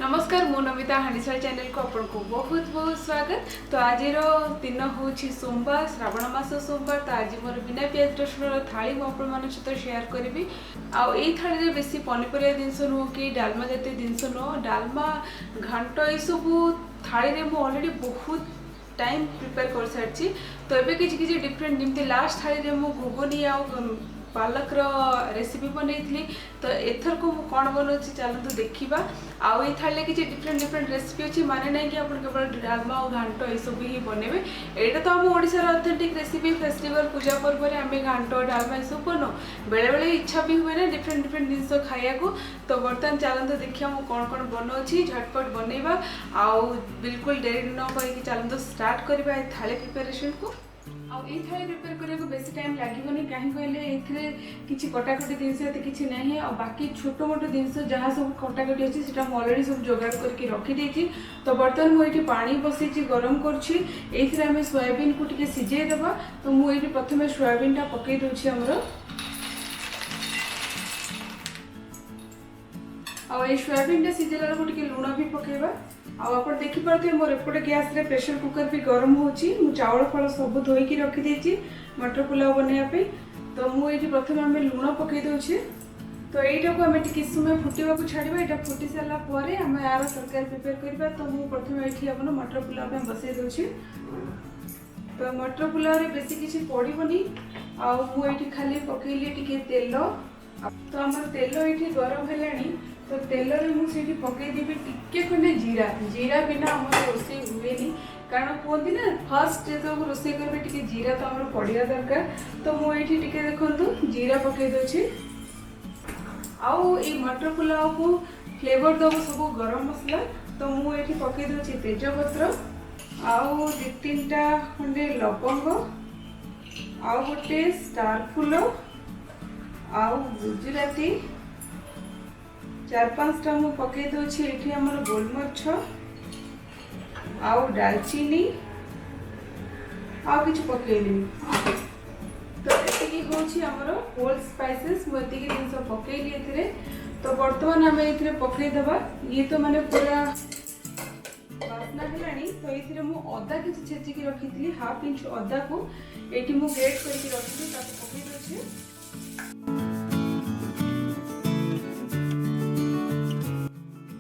नमस्कार मु नमिता हांडीशाल चैनल को आपन को बहुत बहुत स्वागत। तो आज दिन हूँ सोमवार श्रावण मास सोमवार। तो आज मोर बिना प्याज रसुण थाली मुझे मान सहित शेयर करी। आई थाली में बेसी पनीपरिया जिनस नुह कि डालमा जातीय जिनस नुह डालमा घांट ये सब थाली में मुझे अलरेडी बहुत टाइम प्रिपेयर कर सारी। तो ये किसी डिफरेंट जमी लास्ट थाली में मुझे घुगुनी आ पालक रेसिपी बनई। तो एथर को कौन बनाऊँ चलते देखा। आउ ये थाली किसी डिफरेंट डिफरेंट रेसिपी अच्छी माने ना कि आप केवल डालमा और घांट ये सब ही बनइबे। यहाँ तो आम ओडिशार ऑथेंटिक रेसिपी फेस्टिवल पूजा पर्व में आम घांट डालमा ये सब बनाऊ। बेले बेले इच्छा भी हुए ना डिफरेंट डिफरेंट जिन खाया को। तो बर्तमान चलते देखिए मुझे कौन कौन बनाऊँगी झटपट बनइबा। आउ बिल्कुल डेरी न कहीं चलते स्टार्ट करवा थाली प्रिपेरेसन को। आई थाली प्रिपेयर करने को बेसी टाइम लगे कहीं कहले ये किसी कटाकटी जिनस किसी ना बाकी छोट मोट जिनस जहाँ सब कटाकटी अच्छी से अलरेडी सब जोगाड़ करके रखी। तो बर्तमान मुझे पानी बसई गरम करें सोयाबीन को टिके सिझे देवा। तो मुझे प्रथम सोयाबीन टा पकई दूसरी आमर आई सोयाबीन टा सिझेला लुण भी पकेबा। आप देखिपे मोर एपटे गैस रे प्रेशर कुकर भी गरम होची। चाउल फल सब धोईकी रखी मटर पुलाव बनाया। तो मुझे प्रथम आम लुण पकई दूचे। तो यहीटा को आम टी समय फुटा छाड़ा। यहाँ फुटी सारापर आम यार तरकारी प्रिपेयर करवा। तो मुझे प्रथम ये अपन मटर पुलाव बसई दूचे। तो मटर पुलाव बेसी किसी पड़ोनी आठी खाली पकईली टी तेल। तो आम तेल ये गरम है। तो तेल मुझे पकईदेवी टिके खंडे जीरा। जीरा बिना आम रोसे हुए कारण कहते ना फर्स्ट जो रोसे करेंगे टी जीरा तो आम पड़ा दरकार। तो मुझे टे देखु जीरा पकई दूसरी। आउ ये मटर पुलाव को फ्लेवर दब सब गरम मसला। तो मुझे पकई दूसरी तेजपत्र आउ दु तीन टा खंडे लवंग आउ गोटे स्टार फुल आउ गुजराती 4-5 टा मु पकई दूसरी। ये आमर गोलमरीच आउ दालचीनी आउ किछु पकईली। तो ये होमर होल स्पाइसेस मुझे जिन पकईली ए। तो बर्तमान आम ये पकईदबा। ये तो माने पूरा बास्ना है। तो ये अदा किसी छेचिकी रखी हाफ इंच अदा को ये मुझे ग्रेट करके रखी पकई दूसरी।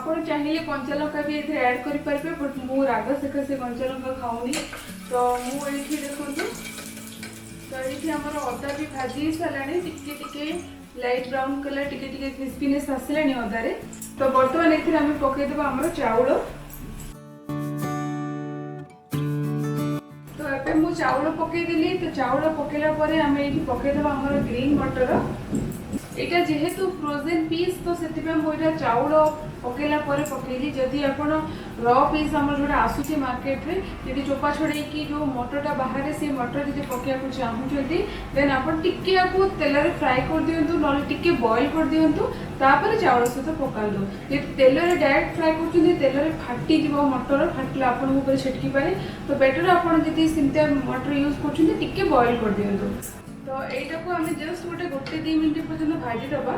आप चाहिए कंचा लंका भी ये ऐड करेंगे बट मु राग सका से कंचा लंका खाऊनी। तो मुझे देखो। तो ये आमर अदा भी भाजी सारा टिके लाइट ब्राउन कलर टिके क्रिस्पीनेस आसला अदारे। तो बर्तमान ये आम पकईदेवा आमर चाउल। तो ये मुझे चाउल पकईदेली। तो चाउल पकईला आम ये पकईदेवा आमर ग्रीन मटर। यहाँ जेहेतु फ्रोजेन पीस तो से मुझे चाउल पकईला पकईली। जदि आप र पीस आम जो आसूसी मार्केट रे जी चोपा छड़े जो मटरटा बाहर से मटर जी पकड़ा चाहते देन आप तेल रे फ्राए कर दिंतु ना टे बॉइल कर दिंतु। तापर चाउल सहित पका दो। ये तेल रे डायरेक्ट फ्राए कर तेल रे फाटी मटर फाटिले आपको छिटकी पारे। तो बेटर आपड़ी सेमती मटर यूज कर बॉइल कर दिंतु। तो यहीटा को आम जस्ट गोटे 2 मिनट पर्यटन भाजी दबा।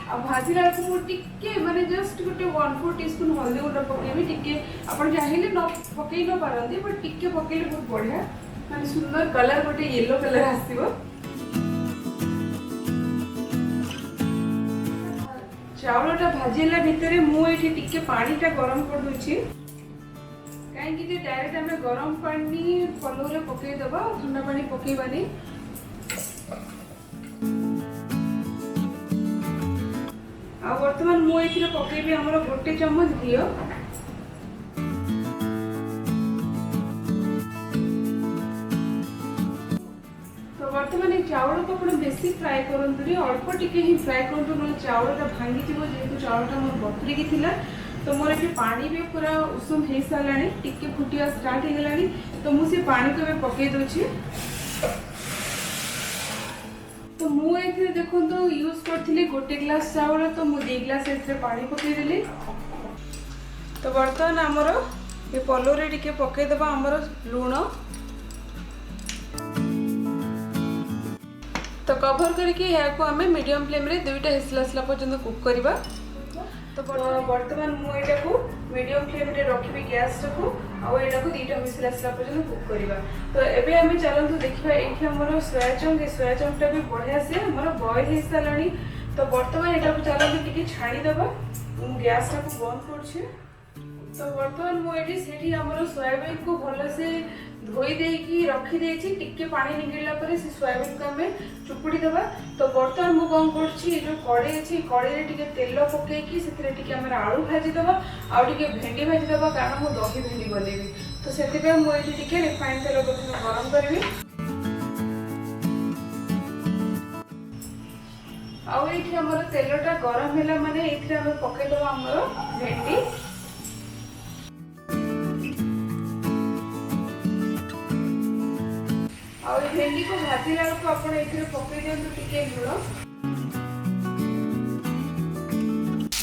आ भाजला टे माने जस्ट गोटे 1/4 टीस्पून हल्दी गुंड पकेबी। टे आप चाहिए न पकई न पारती बट टे पकईले बहुत बढ़िया माने सुंदर कलर गोटे येलो कलर आसो। चाउलटा भाजला भितर मुझे टे पानीटा गरम कर दूची। कहीं डायरेक्ट आम गरम पानी पलौ रे पकईदबा ठंडा पानी पकईबानी। आ बर्तमान मुझे पकईबी आमर गोटे चम्मच घी। तो बर्तमान ये चाउल को आप बेसी फ्राए करूँ अल्प टिके ही फ्राए करूँ ना चाउलटा भांगी जेहेतु चाउलटा मोर बतुरिकी थिला। तो मोर ये पानी भी पूरा उषुम हो सारा टिके फुटिया स्टार्ट हो गलानी। तो मुझे पानी को पकई दूची। तो मुझे देखो तो यूज करी गोटे ग्लास चावल। तो मुझे 2 ग्लास पानी पकईदेली। तो बर्तमान आमर ये पलौ रे टिके पकईदबा आमर लुण। तो कभर करके यहाँ को आम मीडियम फ्लेम रे 2टा हिसला पर्यंत कुक करवा। तो बर्तमान मुझे मीडियम फ्लेम रे रखी गैस को आईटा को 2टा विसिल आसला पर्यंत कुक करवा। तो एबे आम चलतु देखा ये आमर सोया चंकटा भी बढ़िया से आमर बॉयल हो सारे। तो बर्तमान यहाँ चलते टी छाणीदे गैस टाक बंद कर। तो बर्तमान मुझे आमर सोयाबीन को भलसे धोई देकी रखीदे टिके पानी निगला से सोयाबीन को आम चुपुड़ी देवा। तो बर्तमान मुझे कौन कर कड़े अच्छी कड़े टे तेल पकईकी से आलू भाजीदे आउ भेंडी भाजीदे कारण मुझे दही भेंडी बनैबी। तो से मुझे रिफाइन तेल प्रथम गरम करी आमर तेलटा गरम है माने आम पकईदे आमर भेंडी और भेंडी को भाजला बेलू आप पकई दिंतु टे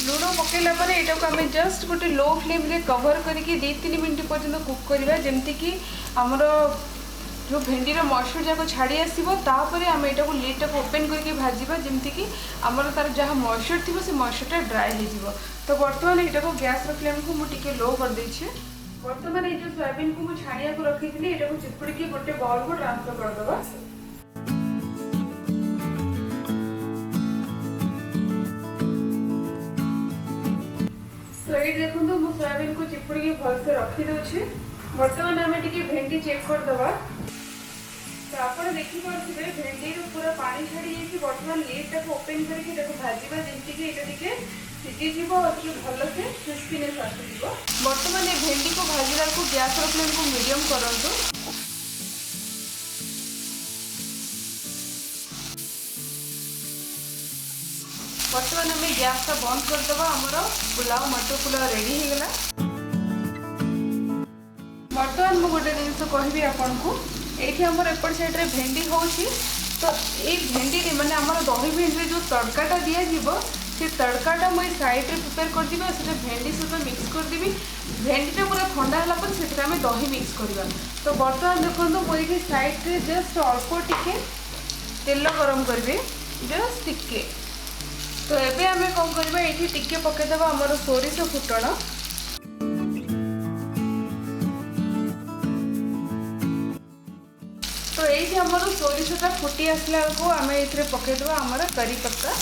लुण पकईला यहाँ को आम जस्ट गोटे लो फ्लेम रे कवर करके 2-3 मिनट पर्यंत कुक करवा जमती कि आमर जो भेंडीर मॉइस्चर जाक छाड़ी आसो तापर आम यहाँ को लिड टाक ओपन करके भाजवा जमती कि आमर तार जहाँ मॉइस्चर थी से मॉइस्चरटा ड्राई हो। तो बर्तमान यहाँ को गैस फ्लेम को मुझे लो कर देछे। बर्तमान ये जो सोयाबीन को मुझे छाणिया को रखी थी ये चिपुड़ी की गोटे बाउल को ट्रांसफर करदबा। तो ये देखो मु सोयाबीन को चिपुड़ी की भलसे रखी दउछि। बर्तमान आम टिके भेंडी चेक करदबा। तो आप देखिपे भेंडी पूरा पानी छाड़ी बर्तमान लिड टाक ओपन करके भाजवा जमती कि ये सीझीज और भलसे क्रिस्पीनेस आसो। बर्तमान ये भेंडी को भाजला को गैस फ्लेम को मीडियम करंतु। बर्तमान आम गैस का बंद करदबा आमर पुलाव मटर पुलाव रेडी हो गला। बर्तमान मुझे गोटे जिन कहबी आपन को ये आमर एपट साइड रे भेंडी होची। तो ये भेंडी माने आमर दही भेंडी जो तड़काटा दिया से तड़काटा मुझे साइड रे प्रिपेयर कर दिबा से भेंडी सहित मिक्स कर देबी। भेंडीटा पूरा ठंडा होला पर से आम दही मिक्स करवा। तो बर्तमान देखो मुझे साइड रे जस्ट अल्प टिके तेल गरम करेंगे जस्ट टिके। तो एबे आम कौन करवा ये टिके पकईदे आमर सोरिष फुटण। तो ये आमर सोरिषटा फुटी आसला को आम ये पकईदे आमर करी पत्ता।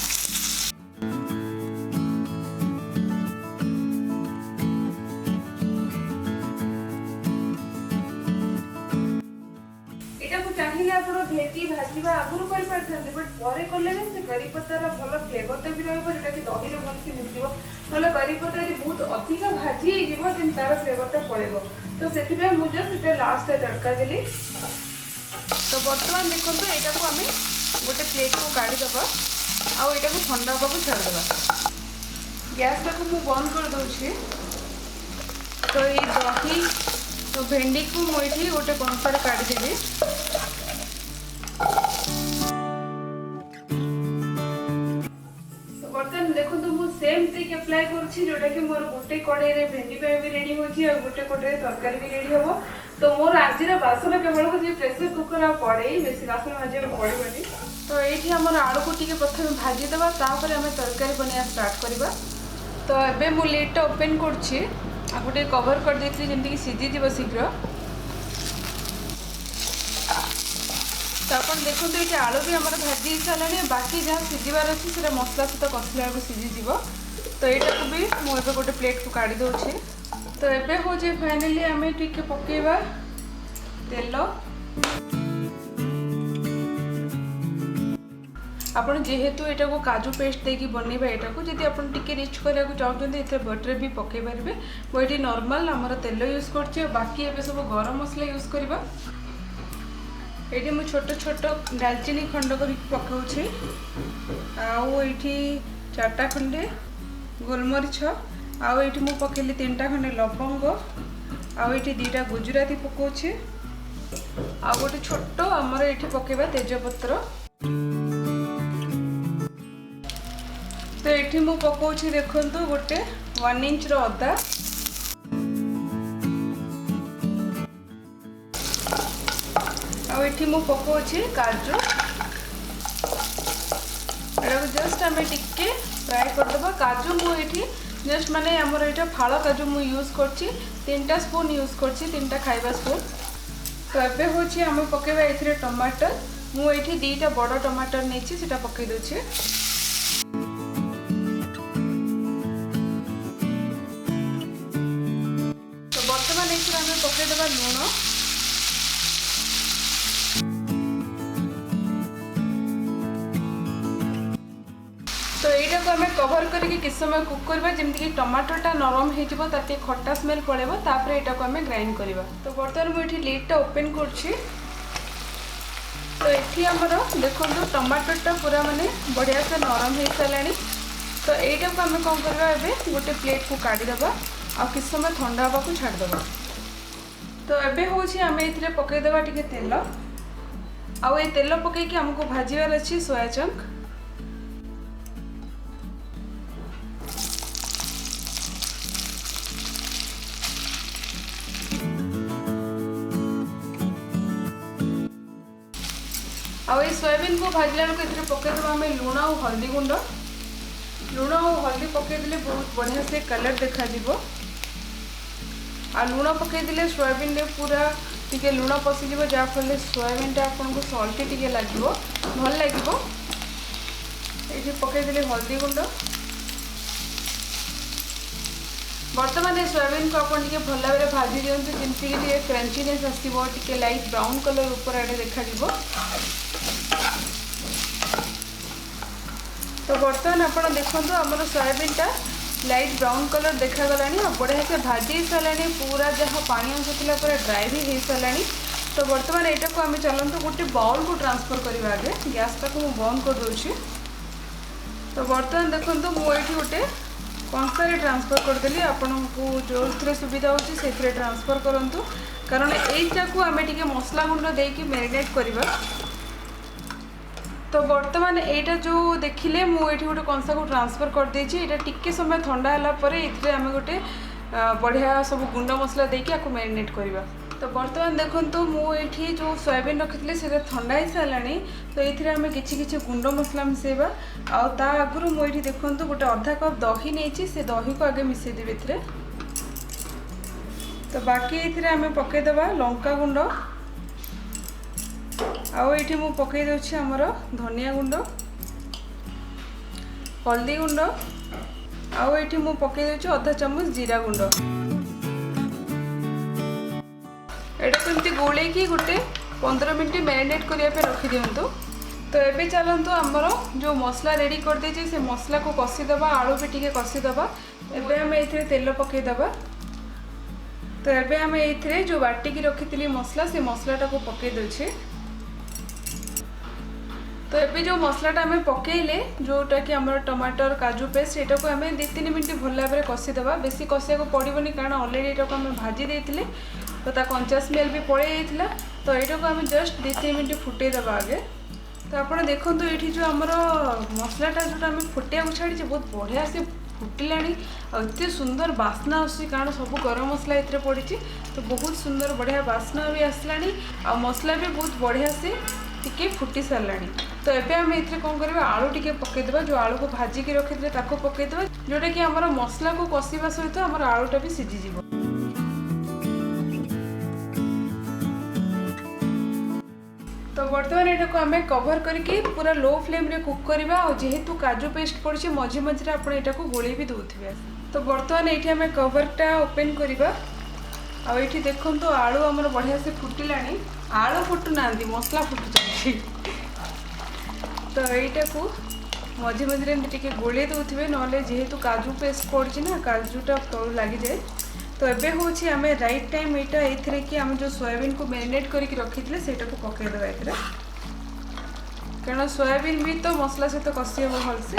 चाहिए आप भेटी भाजवा आगुरी कर बट पर कले से करी पत्तार भल फ्लेवरटा भी रोटा कि दही भलसे मिल ना करी पत्ता बहुत अधिक भाजी हो तार फ्लेवरटा पड़ेगा। तो से मुझे लास्ट तड़का देली। तो बर्तमान देखो यहाँ को आम गोटे प्लेट को काढ़ीदे आईटा को ठंडा हाँ छाड़दे। गैस टाक मुझे बंद कर दूसरी। तो ये दही तो भेंडी को मुझे गोटे कंसार काढ़ीदेवी। बर्तमान देखो मुझे सेम ट्रिक अप्लाई करोटा कि मोर गोटे कड़े भेंडी भी रेडी होची और गोटे कड़े तरकारी भी रेडी हम। तो मोर आज बासन केवल प्रेसर कुकर आ पड़े बेसी बासन भाजा पड़े। तो ये आम आलू को टी प्रथम भाजीदे तापर आम तरकारी बनवा स्टार्ट करवा। तो ये मु लिडटा ओपन कर गोटे कवर कर देती जमीक सीझीज शीघ्र। तो आप देखो ये आलू भी आम भाजी सारे बाकी जहाँ सीझार अच्छे से मसला सहित कसला सीझीज। तो यहाँ को भी मुझे गोटे प्लेट को काढ़ी दूसरी। तो ये हूँ फाइनाली आम टे पकेवा तेल। आपन जेहेतु यहाँ को काजू पेस्ट देकी बनवा यहाँ को जब आप रिच कराया चाहते बटर भी पकई पारे। मुझे नॉर्मल आमर तेल यूज कर बाकी ये सब गरम मसला यूज करवा। ये मुझे छोट छोट डालचीनी खंड कर पकाऊे आठी 4टा खंडे गोलमरीच आउ ये मुझे पकईली 3टा खंडे लवंग आउ ये 2टा गुजराती पकाऊे आ गोटे छोट आमर ये पकेबा तेजपत्र। तो ये मुझे पकाऊे देखो गोटे 1 इंच अदा आठी मु पकाऊे काजू जस्ट आम टिके फ्राए करदे। काजू मुझे जस्ट माने आमर यहाँ फाड़ काजू मु यूज कर 3टा स्पून यूज कर 3टा खाइबा स्पून। तो ये हूँ आम पकेबा ये टमाटर मुझे 2टा बड़ टमाटर नहीं से पकई दूचे। तो बर्तमान ये आम पकईदे लुण। तो यहाँ को आम कवर करके किस समय कुक करवा जमीक टमाटरटा नरम हो खट्टा स्मेल पड़ेगा तापर यहाँ को आम ग्राइंड करवा। तो बर्तमान मुझे लिडटा ओपन कर तो ये आमर देखो टमाटरटा पूरा माने बढ़िया से नरम हो सारा। तो यहाँ को आम कौन करवा गोटे प्लेट को काढ़ीदे आ कि समय ठंडा हाँ को छाड़दे। तो ये हूँ आम ये पकईदे टे तेल आउ ये तेल पकईकि आमको भाजबार अच्छी सोया चंक। आउ ये सोयाबीन को भाजला बेलू ये पकईदे आम लुण और हल्दी गुंड। लुण और हल्दी पकईदे बहुत बढ़िया से कलर देखा आ लुण पकईदे सोयाबीन रे पूरा टिके लुण पशिज जहाँफल सोयाबीन टा आपको सल्टी टिके लगे भल लगे। ये पकईदे हल्दी गुंड। बर्तमान ये सोयाबीन को आप भल भाव भाजी दिंतु जमीक क्रंचीनेस आसो टे लाइट ब्राउन कलर ऊपर आड़े देखा। तो बर्तमान आप देखो आमर सोयाबीन टा लाइट ब्राउन कलर देखा गला बढ़िया से भाजी सारा पूरा जहाँ पानी अंश था पूरा ड्राई भी हो सारा। तो बर्तमान यहाँ को आम चलते गोटे बाउल को ट्रांसफर करवा आगे गैसटा को बंद कर दूसरी। तो बर्तमान देखो मुझे गोटे कंसारे ट्रांसफर करदेली आपको जो सुविधा होती से ट्रांसफर करूँ कारण यहीटा को आम टे मसला गुंड देकी मैरिनेट करवा। तो बर्तमान यहाँ जो देखिले मुझे गोटे कंसा को ट्रांसफर कर देछि यहाँ टिके समय ठंडा है आम गोटे बढ़िया सब गुंड मसला देकी आपको मैरिनेट करवा। तो बर्तमान देखो मुझे जो सोयाबीन रखी से ठंडा हो सारा। तो ये आम कि गुंड मसला मिसेबा ता आगु मुझे देखो गोटे आधा कप दही नहीं से दही को आगे मिसेदेवी ए। तो बाकी ये आम पकईदे लंका गुंड आउ मु पकई दूसरी आमर धनिया गुंड हल्दी गुंड आउ मु पकई दूसरी आधा चामच जीरा गुंड। एटा कमती गोले की गोटे 15 मिनट मैरिनेट करने रखी दिंतु। तो ये चलतु आमर जो मसला रेडी कर देछि से मसला को कषिदबा आलू भी टिके कषिदबा। एबे आम ये तेल पकईदबा। तो ये आम ये जो बाटिकी रखी मसला से मसलाटा को पकई दूचे। तो ये जो मसलाटा आम पकईले जोटा कि आम टमाटर काजू पेस्ट यहाँ को आम 2-3 मिनट भल भाव में कषिदबा। बेसी कषिया को पड़ोनी कारण अलरेडी यहाँ को आम भाजी देते तो ता कंचा स्मेल भी पड़े जाता। तो यहाँ को आम जस्ट 2-3 मिनट फुटेदबा आगे। तो आप देखो ये जो आमर मसलाटा जो आम फुटिया को छाड़ी बहुत बढ़िया से फुटिला एत सुंदर बास्ना आसी कारण सब गरम मसला ये पड़ी। तो बहुत सुंदर बढ़िया बास्ना भी आसला आ मसला भी बहुत बढ़िया से टिके फुटी सारा। तो ये आम ये कौन करवा आलू टिके पकईदे जो आलू को भाजिकी रखी पकईदे जोटा कि आमर मसला को कषिबा सहित आमर आलूटा भी सीझीज। तो बर्तमान यहाँ को आम कवर करके पूरा लो फ्लेम रे कुक करवा और जेहेतु काजू पेस्ट पड़ी मझे मझे आप यहाँ गोले भी दौथे। तो बर्तमान ये आम कवरटा ओपन करवा आ ये देखो आलू आमर बढ़िया से फुटिला आलू फुटुना मसला फुटुची। तो यहाँ को मझे मझे टे गोले दौथे ना जेहेतु काजू पेस्ट पड़ी ना काजूटा तलू लगी जाए। तो ये हूँ आम राइट टाइम यहाँ ये कि आम जो सोयाबीन को मैरिनेट करके रखी थे से पकईदे ये कारण सोयाबीन भी तो मसला सहित कषि हम भलसे।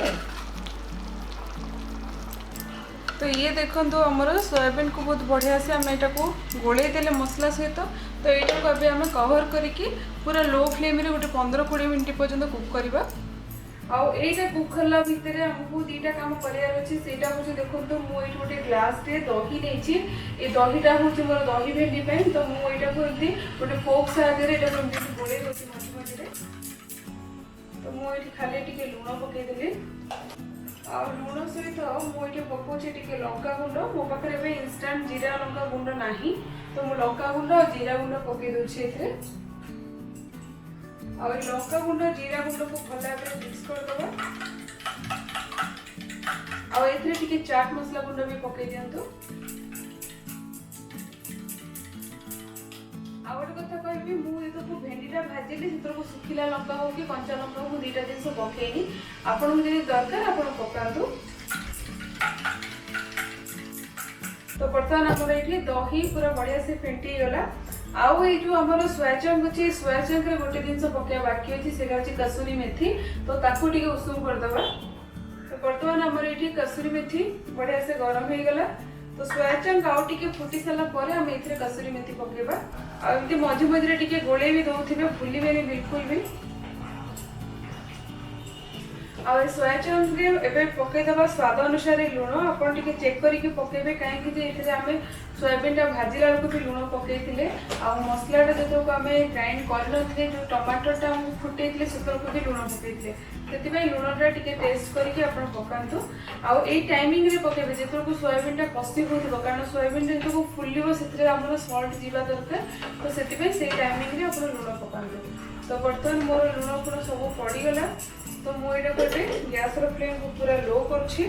तो ये देखो आमर सोयाबीन को बहुत बढ़िया से आम यहाँ को गोले देले मसला सहित। तो यहाँ को अभी आम कवर करके पूरा लो फ्लेम रे गोटे 15-20 मिनट पर्यंत कुक करवा। आउ एटा कुक करला भितर हमको 2टा काम करार अच्छे से देखो मुझे गोटे ग्लास रे दही नहीं ये दहीटा हूँ मोर दही भेंडी। तो मुझे गोटे फोक साहाଯ୍य गोले दूसरी मझे मझे। तो मुझे खाली टे लुण पकईदेली आ लुण सहित मुझे पकाउछे टिके लंका गुंड मो पाखे भी इंस्टांट जीरा लंका गुंड नाही तो मु लंका गुंड और जीरा गुंड पकई दूसरी और लंका गुंड जीरा गुंड को भल भाव मिक्स करदे आउ चाट मसला गुंड भी पकई दिंतु आ गोटे कथा कहबी मुझे भेंडीटा भाजिली से सुखिला लंका हो कि कंचा लंका हो दुईटा जिन पकईनी आपको जब दरकार आप पकातु। तो बर्तमान आम ये दही पूरा बढ़िया से फेंटी गला आउ ये जो आम सोयाचंक अच्छे सोयाचंक गोटे जिन पकड़ा बाकी अच्छी से कसूरी मेथी तो ताकू टे उषुम करदे। तो बर्तमान आम ये कसूरी मेथी बढ़िया से गरम हो गला तो सोयाचंक आउ टिके फुटी सारा पर आम ए कसूरी मेथी पकेबा आमती मझे मझे टिके गोले भी दौथे फुलबेनि बिल्कुल भी आ सोयाचंक रे पकईदबा स्वाद अनुसार लुण आप चेक करके पकेबे कहीं आम सोयाबीन टा भाजिला बेलू भी लुण पकईले आ मसलाटा जो आम ग्राइंड कर जो टमाटर टा फुटे से भी लुण पकईले से लुणटा टे टेस्ट करके पकातु आउ टाइमिंग रे पकेबे जो सोयाबीन टा कषि हो कारण सोयाबीन जो फुल से सल्ट जावा दरकार तो से टाइमिंग रे लुण पकातु। तो बर्तमान मोर लुण फुण सब पड़गला तो मुझे गैस फ्लेम को पूरा लो करुँची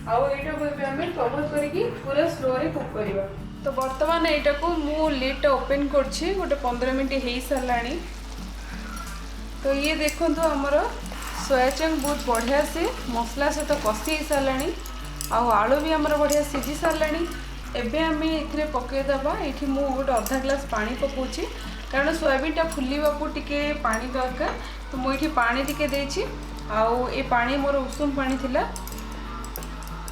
कवर करके पूरा स्लो रे कुक करवा। तो बर्तमान यहाँ को मु लिड ओपन करछि गोटे 15 मिनट हो सारा। तो ये देखो आमर सोयाचंक बहुत बढ़िया से मसला सहित कषि हो सारा आलू भी आमर बढ़िया सीझी सारा। एबे आम ये पकईदबा ये गोटे अधा ग्लास पानी पकाउछि कारण सोयाबीन टा फुलवा को टिके पानी दरकार तो मुझे पानी टिके देछि आउ ए पानी मोर उषुम पानी थिला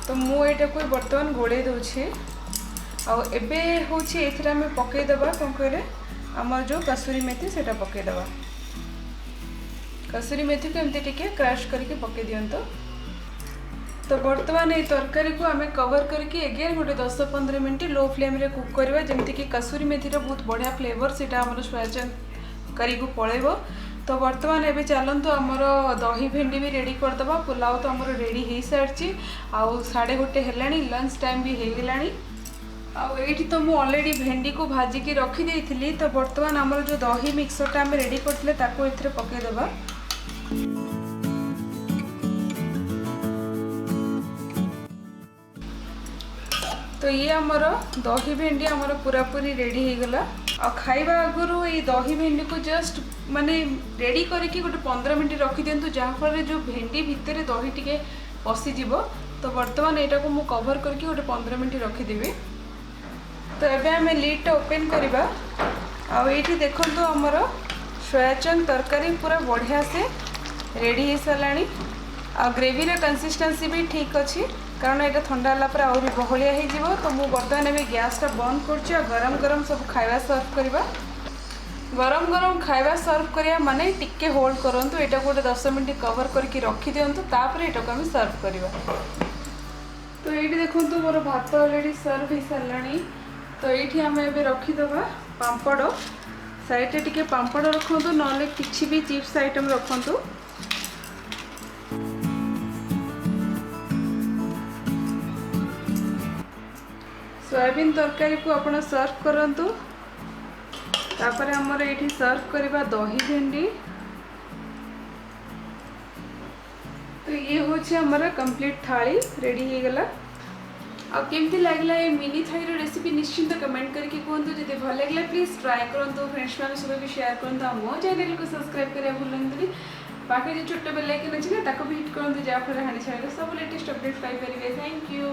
तो मुझे को बर्तमान गोड़े दूसरी आउ एबे होछि एथिरा में पकईदबा कौन कहले आमर जो कसूरी मेथी सेटा पकईदबा कसूरी मेथी को एमती टिके क्रश करके पकई दियंतो। तो बर्तमान ये तरकारी को आम कवर करके एगेन गोटे 10-15 मिनट लो फ्लेम रे कुक करवा जमती कि कसूरी मेथी बहुत बढ़िया फ्लेवर से सोयाचंक करी को पड़ेबो। तो बर्तमान एबे चलंतु आमर दही भेंडी भी रेडी करदबा पुलाव तो आमर रेडी हो सारी आउ 1:30 हेलानी लंच टाइम भी हो गलानी आउ एठी तो मु ऑलरेडी भेंडी को भाजिकी रखी देइथिली। तो बर्तमान आमर जो दही मिक्सरटा आम रेडी करथिले ताको एथरे पकईदबा। तो ये आमर दही भेंडी आमर पूरा पूरी रेडी हो गला आ खाइबा आगुरु ये दही भेंडी को जस्ट माने रेडी करके गोटे 15 मिनट रखी दिंतु जहाँफल जो भेंडी भितर दही टिके पशिज। तो बर्तमान यहाँ को मु कवर करके गोटे 15 मिनट रखीदेवी। तो एबे आम लिड ओपन करवा आठी देखो आमर सोयाचंक तरकारी पूरा बढ़िया से रेडी हो सारा आ ग्रेवी कंसिस्टेंसी भी ठीक अच्छी कारण यहाँ ठंडा है आहरी बहलिया हो। तो मुझे बर्तमान भी गैसटा बंद कर गरम गरम सब खाଇବା सर्व करवा। गरम गरम खाଇବା सर्व करिया माने टिके होल्ड करंतु एटा गोटे 10 मिनट कवर करके रखी दियंतु तापर एटा को हम सर्व करवा। तो ये देखो मोर भात ऑलरेडी सर्व हो सारानी। तो ये आम ए रखीदबा पापड़ साइड टिके पापड़ रखु ना किसी भी चिप्स आइटम रखु। सोयाबीन तरकारी को आपण सर्व करंतु तापर हमर एठी सर्व करबा दही भेंडी। तो ये होछि हमर कंप्लीट थाली रेडी हो गला। आ केमती लागला ये मिनी थाली रेसिपी निश्चिंत कमेंट करके कहतु जदि भल लगे प्लीज ट्राए करंतु फ्रेंड्स मान सब भी शेयर करंतु आ मो चैनल को सब्सक्राइब करिया भूलंतु पाखे जो छोटे बेल आइकन अछि ना ताको भी हिट करंतु जा फर हानि छाले सब लेटेस्ट अपडेट पाई परिबे। Thank you.